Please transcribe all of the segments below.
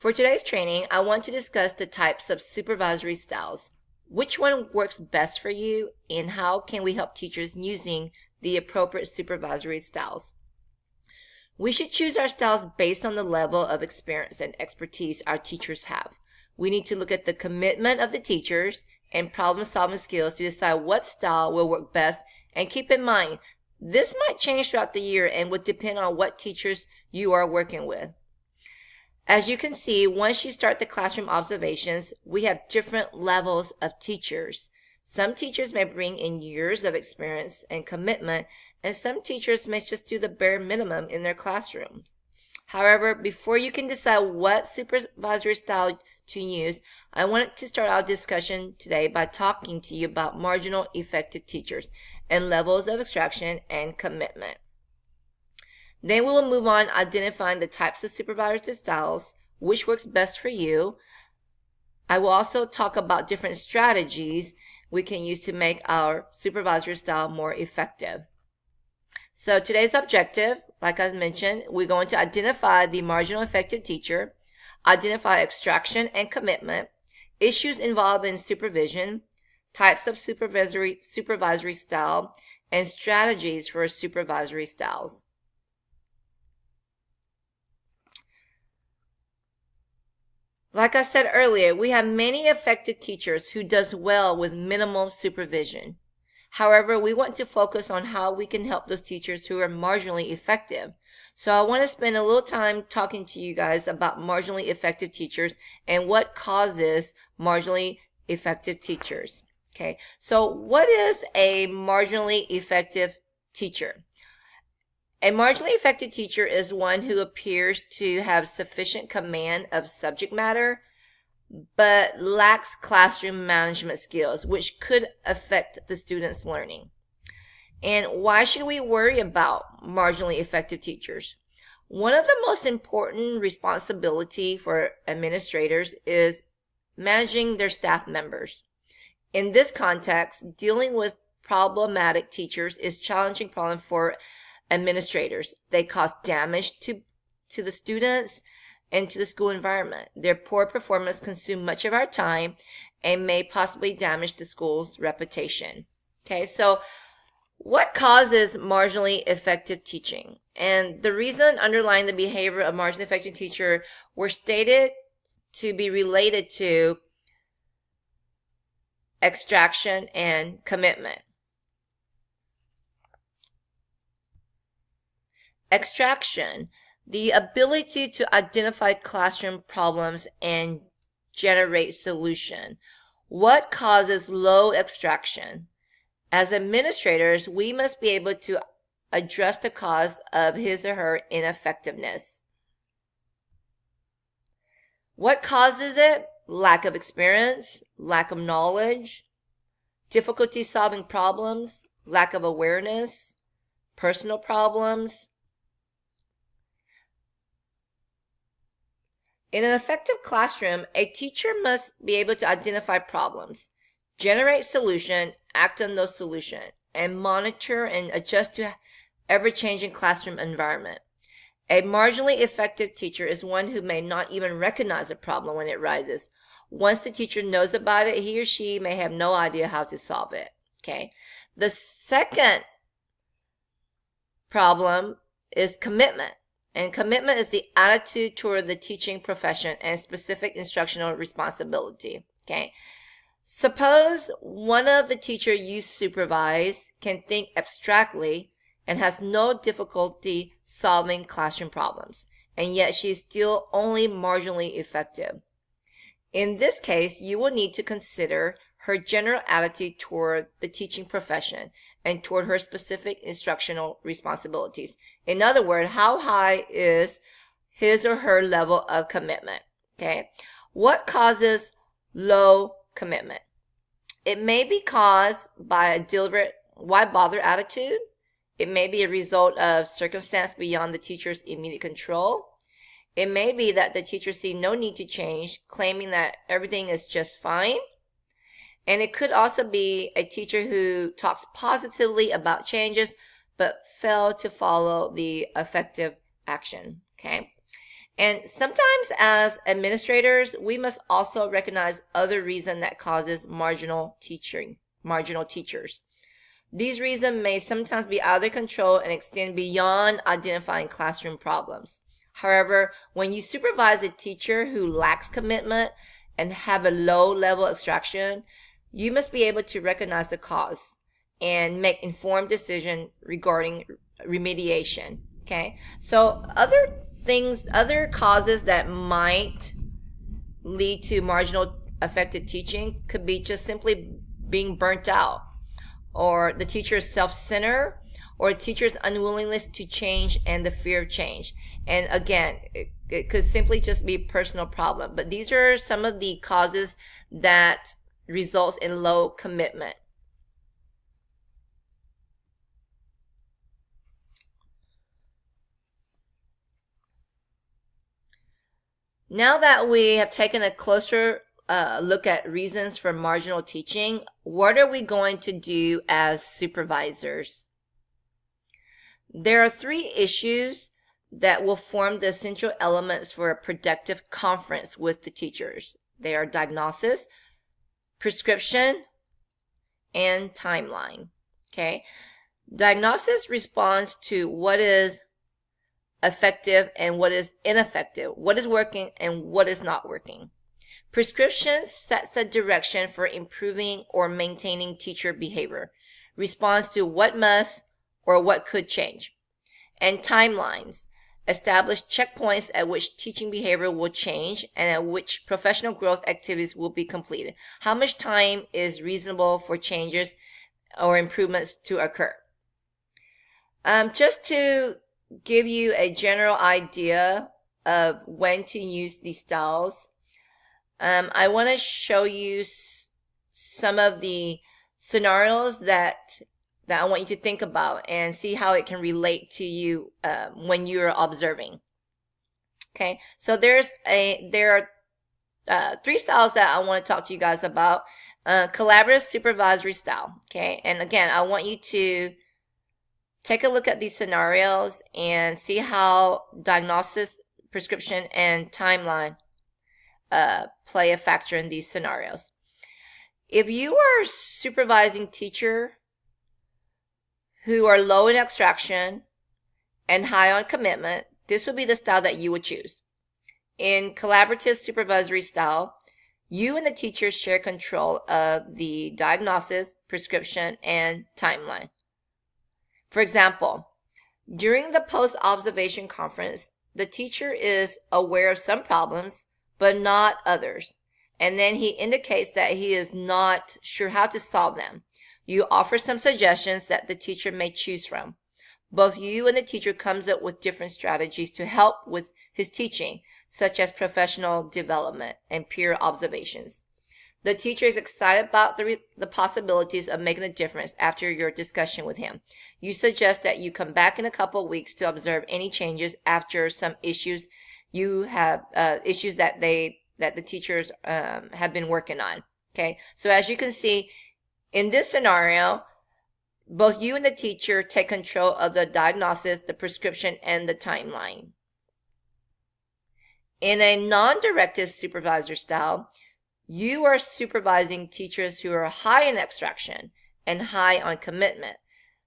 For today's training, I want to discuss the types of supervisory styles. Which one works best for you, and how can we help teachers using the appropriate supervisory styles? We should choose our styles based on the level of experience and expertise our teachers have. We need to look at the commitment of the teachers and problem-solving skills to decide what style will work best, and keep in mind, this might change throughout the year and would depend on what teachers you are working with. As you can see, once you start the classroom observations, we have different levels of teachers. Some teachers may bring in years of experience and commitment, and some teachers may just do the bare minimum in their classrooms. However, before you can decide what supervisory style to use, I wanted to start our discussion today by talking to you about marginal effective teachers and levels of extraction and commitment. Then we will move on identifying the types of supervisory styles, which works best for you. I will also talk about different strategies we can use to make our supervisory style more effective. So today's objective, like I mentioned, we're going to identify the marginal effective teacher, identify extraction and commitment, issues involved in supervision, types of supervisory style, and strategies for supervisory styles. Like I said earlier, we have many effective teachers who does well with minimal supervision. However, we want to focus on how we can help those teachers who are marginally effective. So I want to spend a little time talking to you guys about marginally effective teachers and what causes marginally effective teachers. Okay, so what is a marginally effective teacher? A marginally effective teacher is one who appears to have sufficient command of subject matter, but lacks classroom management skills, which could affect the student's learning. And why should we worry about marginally effective teachers? One of the most important responsibility for administrators is managing their staff members. In this context, dealing with problematic teachers is a challenging problem for administrators. They cause damage to the students and to the school environment. Their poor performance consumes much of our time and may possibly damage the school's reputation. Okay, so what causes marginally effective teaching? And the reason underlying the behavior of marginally effective teacher were stated to be related to extraction and commitment. Extraction, the ability to identify classroom problems and generate solution. What causes low extraction? As administrators, we must be able to address the cause of his or her ineffectiveness. What causes it? Lack of experience, lack of knowledge, difficulty solving problems, lack of awareness, personal problems. In an effective classroom, a teacher must be able to identify problems, generate solution, act on those solutions, and monitor and adjust to ever-changing classroom environment. A marginally effective teacher is one who may not even recognize a problem when it arises. Once the teacher knows about it, he or she may have no idea how to solve it. Okay. The second problem is commitment. And commitment is the attitude toward the teaching profession and specific instructional responsibility. Okay. Suppose one of the teachers you supervise can think abstractly and has no difficulty solving classroom problems, and yet she is still only marginally effective. In this case, you will need to consider her general attitude toward the teaching profession and toward her specific instructional responsibilities. In other words, how high is his or her level of commitment? Okay. What causes low commitment? It may be caused by a deliberate why bother attitude. It may be a result of circumstance beyond the teacher's immediate control. It may be that the teacher sees no need to change, claiming that everything is just fine. And it could also be a teacher who talks positively about changes but fail to follow the effective action. Okay. And sometimes as administrators, we must also recognize other reasons that causes marginal teachers. These reasons may sometimes be out of their control and extend beyond identifying classroom problems. However, when you supervise a teacher who lacks commitment and have a low level extraction, you must be able to recognize the cause and make informed decisions regarding remediation. Okay, so other causes that might lead to marginal affected teaching could be just simply being burnt out, or the teacher's self-centered, or a teacher's unwillingness to change and the fear of change. And again, it could simply just be a personal problem. But these are some of the causes that results in low commitment. Now that we have taken a closer look at reasons for marginal teaching, what are we going to do as supervisors? There are 3 issues that will form the essential elements for a productive conference with the teachers. They are diagnosis, prescription, and timeline. Okay? Diagnosis responds to what is effective and what is ineffective, what is working and what is not working. Prescription sets a direction for improving or maintaining teacher behavior, responds to what must or what could change. And timelines establish checkpoints at which teaching behavior will change and at which professional growth activities will be completed. How much time is reasonable for changes or improvements to occur? Just to give you a general idea of when to use these styles, I want to show you some of the scenarios that I want you to think about and see how it can relate to you when you're observing. Okay, so there are 3 styles that I want to talk to you guys about. Collaborative supervisory style. Okay, and again, I want you to take a look at these scenarios and see how diagnosis, prescription, and timeline play a factor in these scenarios. If you are a supervising teacher who are low in extraction and high on commitment, this would be the style that you would choose. In collaborative supervisory style, you and the teacher share control of the diagnosis, prescription, and timeline. For example, during the post-observation conference, the teacher is aware of some problems, but not others. And then he indicates that he is not sure how to solve them. You offer some suggestions that the teacher may choose from. Both you and the teacher comes up with different strategies to help with his teaching, such as professional development and peer observations. The teacher is excited about the possibilities of making a difference after your discussion with him. You suggest that you come back in a couple of weeks to observe any changes after some issues you have, issues that the teachers have been working on. Okay, so as you can see, in this scenario, both you and the teacher take control of the diagnosis, the prescription, and the timeline. In a non-directive supervisor style, you are supervising teachers who are high in abstraction and high on commitment.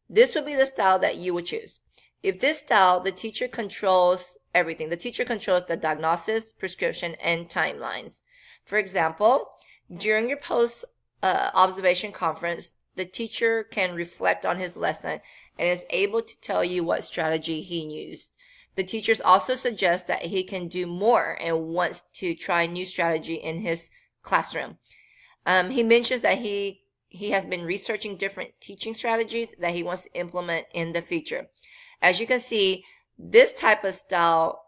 This would be the style that you would choose. If this style, the teacher controls everything. The teacher controls the diagnosis, prescription, and timelines. For example, during your post-observation conference, the teacher can reflect on his lesson and is able to tell you what strategy he used. The teachers also suggest that he can do more and wants to try new strategy in his classroom. He mentions that he has been researching different teaching strategies that he wants to implement in the future. As you can see, this type of style,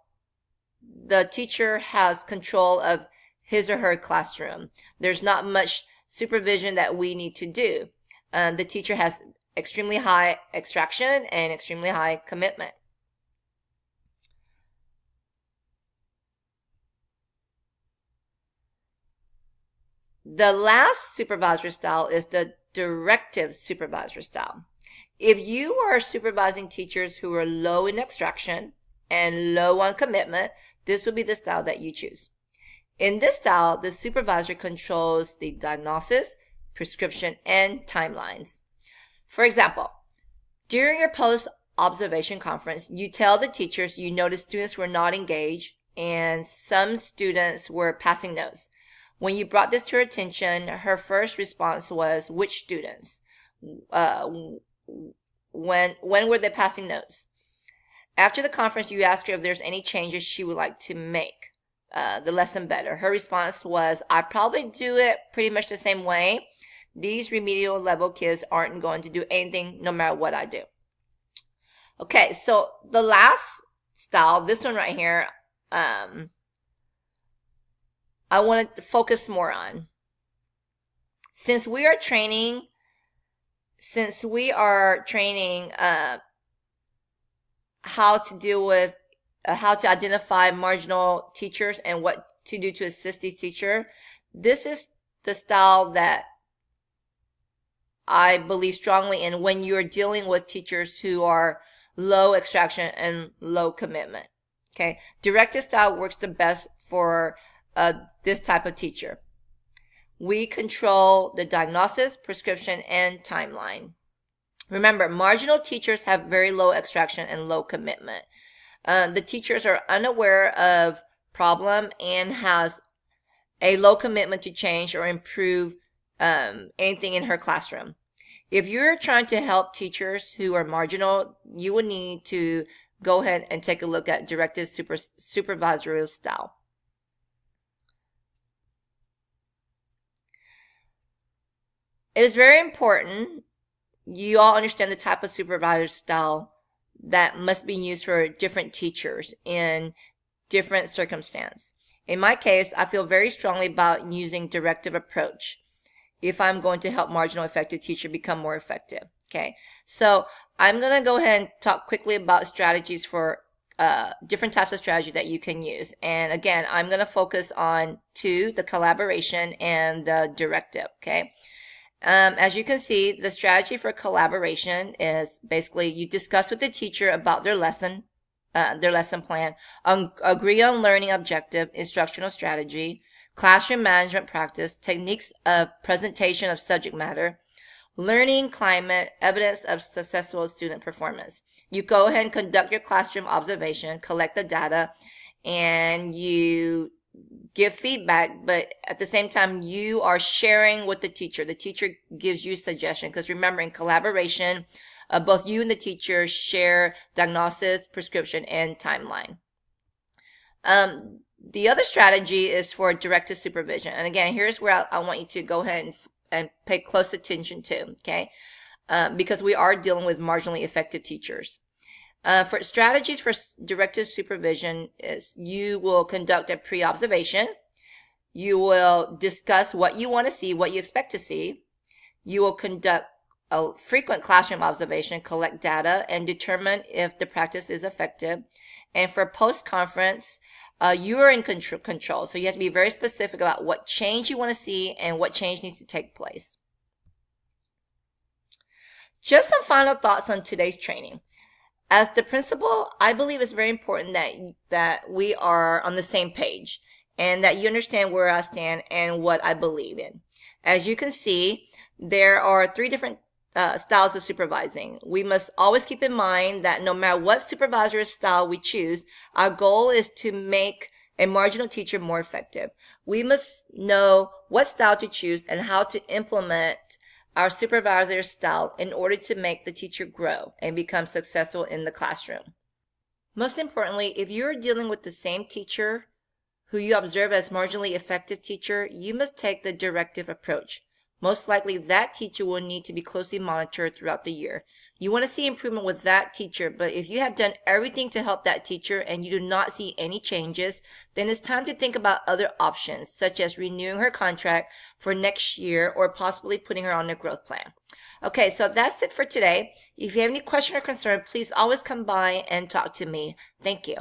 the teacher has control of his or her classroom. There's not much supervision that we need to do. The teacher has extremely high extraction and extremely high commitment. The last supervisory style is the directive supervisory style. If you are supervising teachers who are low in extraction and low on commitment, this will be the style that you choose. In this style, the supervisor controls the diagnosis, prescription, and timelines. For example, during your post-observation conference, you tell the teachers you noticed students were not engaged and some students were passing notes. When you brought this to her attention, her first response was, which students? When were they passing notes? After the conference, you ask her if there's any changes she would like to make the lesson better. Her response was, I probably do it pretty much the same way. These remedial level kids aren't going to do anything no matter what I do. Okay, so the last style, this one right here, I want to focus more on. Since we are training how to deal with, how to identify marginal teachers and what to do to assist these teachers, this is the style that I believe strongly in when you're dealing with teachers who are low extraction and low commitment. Okay, directive style works the best for this type of teacher. We control the diagnosis, prescription, and timeline. Remember, marginal teachers have very low extraction and low commitment. The teachers are unaware of problem and has a low commitment to change or improve anything in her classroom. If you're trying to help teachers who are marginal, you will need to go ahead and take a look at directive supervisory style. It is very important you all understand the type of supervisor style that must be used for different teachers in different circumstances. In my case, I feel very strongly about using directive approach if I'm going to help marginal effective teacher become more effective. Okay, so I'm going to go ahead and talk quickly about strategies for different types of strategy that you can use. And again, I'm going to focus on two, the collaboration and the directive. Okay. As you can see, the strategy for collaboration is basically you discuss with the teacher about their lesson plan, agree on learning objective, instructional strategy, classroom management practice, techniques of presentation of subject matter, learning climate, evidence of successful student performance. You go ahead and conduct your classroom observation, collect the data, and you give feedback, but at the same time, you are sharing with the teacher. The teacher gives you suggestion, because remember, in collaboration, both you and the teacher share diagnosis, prescription, and timeline. The other strategy is for directed supervision. And again, here's where I want you to go ahead and pay close attention to, okay? Because we are dealing with marginally effective teachers. For strategies for directed supervision is you will conduct a pre-observation. You will discuss what you want to see, what you expect to see. You will conduct a frequent classroom observation, collect data, and determine if the practice is effective. And for post-conference, you are in control. So you have to be very specific about what change you want to see and what change needs to take place. Just some final thoughts on today's training. As the principal, I believe it's very important that we are on the same page and that you understand where I stand and what I believe in. As you can see, there are three different styles of supervising. We must always keep in mind that no matter what supervisory style we choose, our goal is to make a marginal teacher more effective. We must know what style to choose and how to implement our supervisor style in order to make the teacher grow and become successful in the classroom. Most importantly, if you're dealing with the same teacher who you observe as marginally effective teacher, you must take the directive approach. Most likely that teacher will need to be closely monitored throughout the year. You want to see improvement with that teacher, but if you have done everything to help that teacher and you do not see any changes, then it's time to think about other options, such as renewing her contract for next year or possibly putting her on a growth plan. Okay, so that's it for today. If you have any question or concern, please always come by and talk to me. Thank you.